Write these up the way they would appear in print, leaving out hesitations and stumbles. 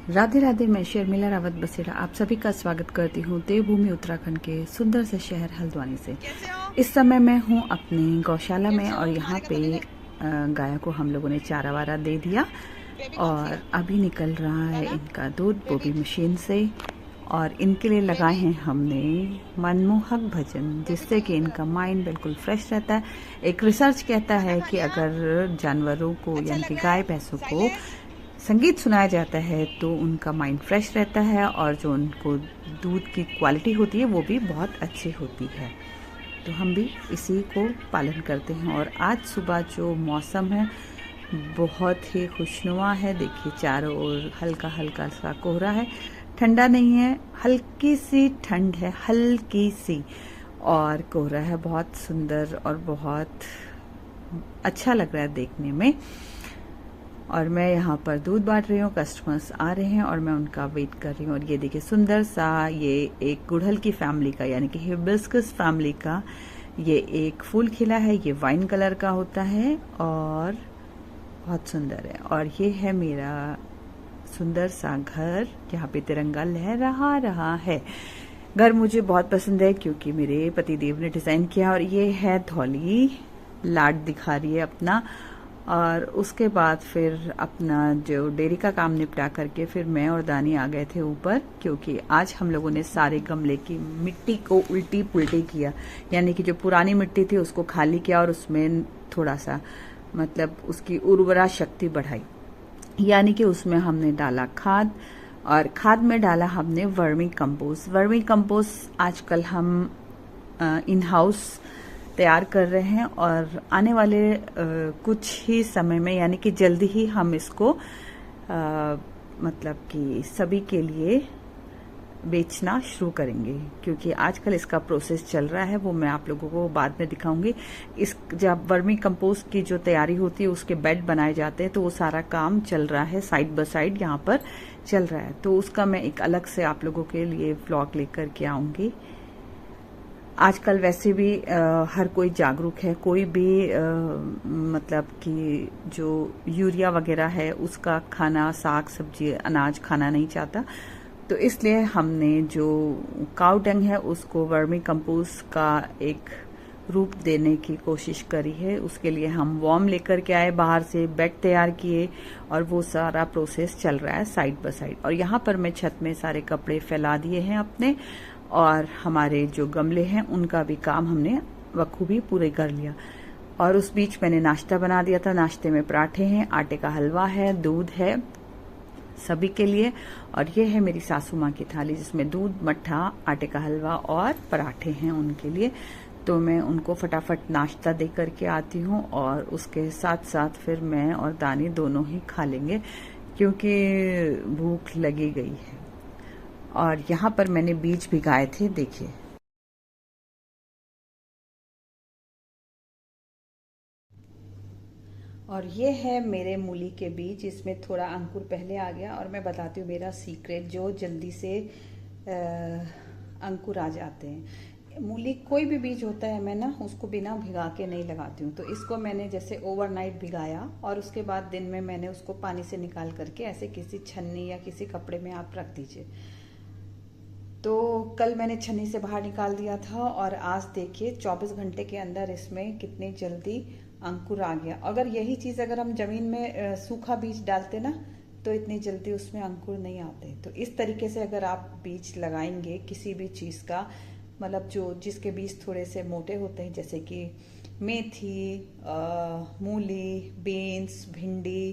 राधे राधे। मैं शर्मिला रावत बसेरा आप सभी का स्वागत करती हूँ देवभूमि उत्तराखंड के सुंदर से शहर हल्द्वानी से। इस समय मैं हूँ अपने गौशाला में और यहाँ पे गायों को हम लोगों ने चारा वारा दे दिया और अभी निकल रहा है इनका दूध, वो भी मशीन से। और इनके लिए लगाए हैं हमने मनमोहक भजन, जिससे कि इनका माइंड बिल्कुल फ्रेश रहता है। एक रिसर्च कहता है कि अगर जानवरों को यानी कि गाय भैंसों को संगीत सुनाया जाता है तो उनका माइंड फ्रेश रहता है और जो उनको दूध की क्वालिटी होती है वो भी बहुत अच्छी होती है। तो हम भी इसी को पालन करते हैं। और आज सुबह जो मौसम है बहुत ही खुशनुमा है। देखिए चारों ओर हल्का हल्का सा कोहरा है, ठंडा नहीं है, हल्की सी ठंड है, हल्की सी, और कोहरा है। बहुत सुंदर और बहुत अच्छा लग रहा है देखने में। और मैं यहाँ पर दूध बांट रही हूँ, कस्टमर्स आ रहे हैं और मैं उनका वेट कर रही हूँ। और ये देखिए सुंदर सा, ये एक गुड़हल की फैमिली का यानी कि हिबिस्कस फैमिली का ये एक फूल खिला है। ये वाइन कलर का होता है और बहुत सुंदर है। और ये है मेरा सुंदर सा घर, जहाँ पे तिरंगा लहरा रहा है। घर मुझे बहुत पसंद है क्योंकि मेरे पतिदेव ने डिजाइन किया। और ये है धौली, लाड दिखा रही है अपना। और उसके बाद फिर अपना जो डेयरी का काम निपटा करके फिर मैं और दानी आ गए थे ऊपर, क्योंकि आज हम लोगों ने सारे गमले की मिट्टी को उल्टी पुल्टी किया। यानी कि जो पुरानी मिट्टी थी उसको खाली किया और उसमें थोड़ा सा मतलब उसकी उर्वरा शक्ति बढ़ाई। यानी कि उसमें हमने डाला खाद, और खाद में डाला हमने वर्मी कंपोस्ट। वर्मी कंपोस्ट आजकल हम इन हाउस तैयार कर रहे हैं और आने वाले कुछ ही समय में यानी कि जल्दी ही हम इसको मतलब कि सभी के लिए बेचना शुरू करेंगे, क्योंकि आजकल इसका प्रोसेस चल रहा है। वो मैं आप लोगों को बाद में दिखाऊंगी। इस जब वर्मी कंपोस्ट की जो तैयारी होती है उसके बेड बनाए जाते हैं, तो वो सारा काम चल रहा है, साइड बाय साइड यहाँ पर चल रहा है। तो उसका मैं एक अलग से आप लोगों के लिए व्लॉग लेकर के आऊंगी। आजकल वैसे भी हर कोई जागरूक है। कोई भी मतलब कि जो यूरिया वगैरह है उसका खाना, साग सब्जी, अनाज खाना नहीं चाहता। तो इसलिए हमने जो काऊ डंग है उसको वर्मी कंपोस्ट का एक रूप देने की कोशिश करी है। उसके लिए हम वॉर्म लेकर के आए, बाहर से बेड तैयार किए और वो सारा प्रोसेस चल रहा है साइड बाय साइड। और यहाँ पर मैं छत में सारे कपड़े फैला दिए हैं अपने, और हमारे जो गमले हैं उनका भी काम हमने बखूबी पूरे कर लिया। और उस बीच मैंने नाश्ता बना दिया था। नाश्ते में पराठे हैं, आटे का हलवा है, दूध है सभी के लिए। और ये है मेरी सासू माँ की थाली, जिसमें दूध, मट्ठा, आटे का हलवा और पराठे हैं उनके लिए। तो मैं उनको फटाफट नाश्ता दे करके आती हूँ और उसके साथ साथ फिर मैं और दानी दोनों ही खा लेंगे, क्योंकि भूख लगी गई है। और यहाँ पर मैंने बीज भिगाए थे, देखिए। और ये है मेरे मूली के बीज, इसमें थोड़ा अंकुर पहले आ गया। और मैं बताती हूँ मेरा सीक्रेट, जो जल्दी से अंकुर आ जाते हैं। मूली कोई भी बीज होता है, मैं ना उसको बिना भिगा के नहीं लगाती हूँ। तो इसको मैंने जैसे ओवरनाइट भिगाया और उसके बाद दिन में मैंने उसको पानी से निकाल करके ऐसे किसी छन्नी या किसी कपड़े में आप रख दीजिए। तो कल मैंने छन्नी से बाहर निकाल दिया था और आज देखिए 24 घंटे के अंदर इसमें कितनी जल्दी अंकुर आ गया। अगर यही चीज़ अगर हम जमीन में सूखा बीज डालते ना तो इतनी जल्दी उसमें अंकुर नहीं आते। तो इस तरीके से अगर आप बीज लगाएंगे किसी भी चीज़ का, मतलब जो जिसके बीज थोड़े से मोटे होते हैं, जैसे कि मेथी, मूली, बीन्स, भिंडी,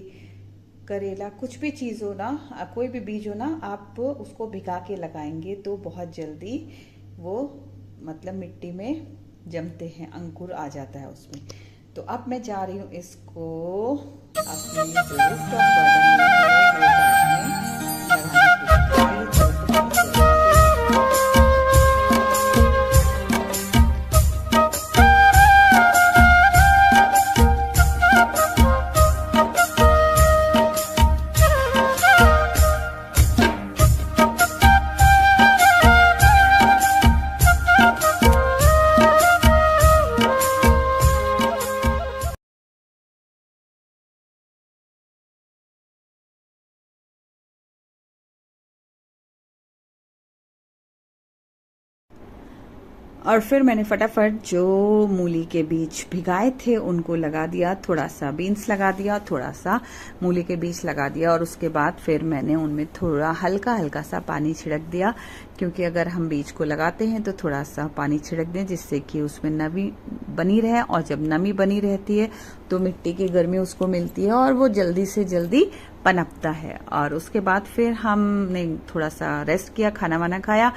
करेला, कुछ भी चीज़ हो ना, कोई भी बीज हो ना, आप उसको भिगा के लगाएंगे तो बहुत जल्दी वो मतलब मिट्टी में जमते हैं, अंकुर आ जाता है उसमें। तो अब मैं जा रही हूँ इसको अपने जो रूफटॉप गार्डन में और फिर मैंने फटाफट जो मूली के बीज भिगाए थे उनको लगा दिया, थोड़ा सा बीन्स लगा दिया, थोड़ा सा मूली के बीज लगा दिया, और उसके बाद फिर मैंने उनमें थोड़ा हल्का हल्का सा पानी छिड़क दिया, क्योंकि अगर हम बीज को लगाते हैं तो थोड़ा सा पानी छिड़क दें जिससे कि उसमें नमी बनी रहे, और जब नमी बनी रहती है तो मिट्टी की गर्मी उसको मिलती है और वो जल्दी से जल्दी पनपता है। और उसके बाद फिर हमने थोड़ा सा रेस्ट किया, खाना वाना खाया,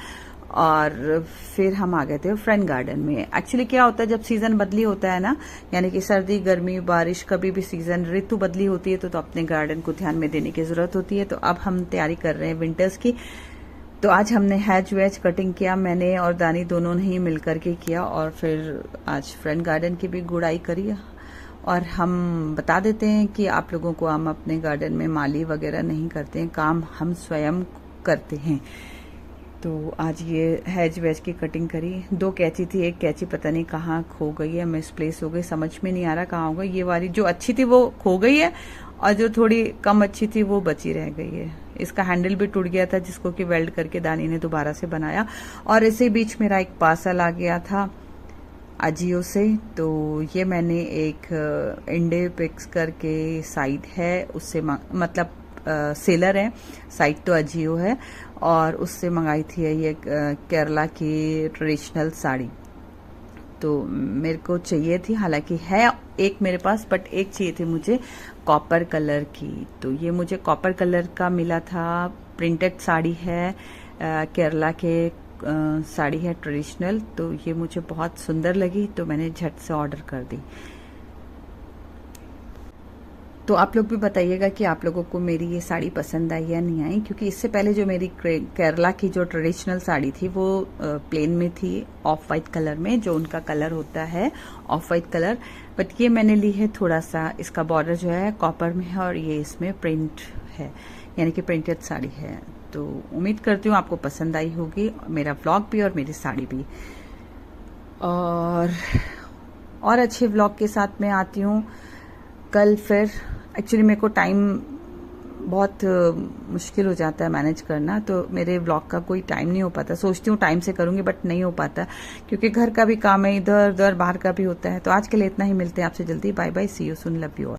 और फिर हम आ गए थे फ्रंट गार्डन में। एक्चुअली क्या होता है, जब सीजन बदली होता है ना, यानी कि सर्दी गर्मी बारिश कभी भी सीजन ऋतु बदली होती है तो अपने गार्डन को ध्यान में देने की जरूरत होती है। तो अब हम तैयारी कर रहे हैं विंटर्स की। तो आज हमने हैज वेज कटिंग किया, मैंने और दानी दोनों ने ही मिलकर के किया, और फिर आज फ्रंट गार्डन की भी गुड़ाई करी। और हम बता देते हैं कि आप लोगों को हम अपने गार्डन में माली वगैरह नहीं करते हैं, काम हम स्वयं करते हैं। तो आज ये हैज वेज की कटिंग करी। 2 कैंची थी, एक कैंची पता नहीं कहाँ खो गई है, मिसप्लेस हो गई, समझ में नहीं आ रहा कहाँ हो गई। ये वाली जो अच्छी थी वो खो गई है, और जो थोड़ी कम अच्छी थी वो बची रह गई है। इसका हैंडल भी टूट गया था जिसको कि वेल्ड करके दानी ने दोबारा से बनाया। और इसी बीच मेरा एक पार्सल आ गया था अजियो से। तो ये मैंने एक इंडे पिक्स करके साइट है उससे मतलब सेलर है, साइट तो अजियो है, और उससे मंगाई थी ये केरला की ट्रेडिशनल साड़ी। तो मेरे को चाहिए थी, हालांकि है एक मेरे पास, बट एक चाहिए थी मुझे कॉपर कलर की। तो ये मुझे कॉपर कलर का मिला था, प्रिंटेड साड़ी है, केरला के साड़ी है ट्रेडिशनल। तो ये मुझे बहुत सुंदर लगी तो मैंने झट से ऑर्डर कर दी। तो आप लोग भी बताइएगा कि आप लोगों को मेरी ये साड़ी पसंद आई या नहीं आई, क्योंकि इससे पहले जो मेरी केरला की जो ट्रेडिशनल साड़ी थी वो प्लेन में थी, ऑफ वाइट कलर में, जो उनका कलर होता है ऑफ वाइट कलर। बट ये मैंने ली है थोड़ा सा, इसका बॉर्डर जो है कॉपर में है और ये इसमें प्रिंट है, यानी कि प्रिंटेड साड़ी है। तो उम्मीद करती हूँ आपको पसंद आई होगी, मेरा व्लॉग भी और मेरी साड़ी भी। और अच्छे व्लॉग के साथ मैं आती हूँ कल फिर। एक्चुअली मेरे को टाइम बहुत मुश्किल हो जाता है मैनेज करना, तो मेरे व्लॉग का कोई टाइम नहीं हो पाता। सोचती हूँ टाइम से करूँगी बट नहीं हो पाता, क्योंकि घर का भी काम है, इधर उधर बाहर का भी होता है। तो आज के लिए इतना ही, मिलते हैं आपसे जल्दी। Bye bye, see you soon, love you all.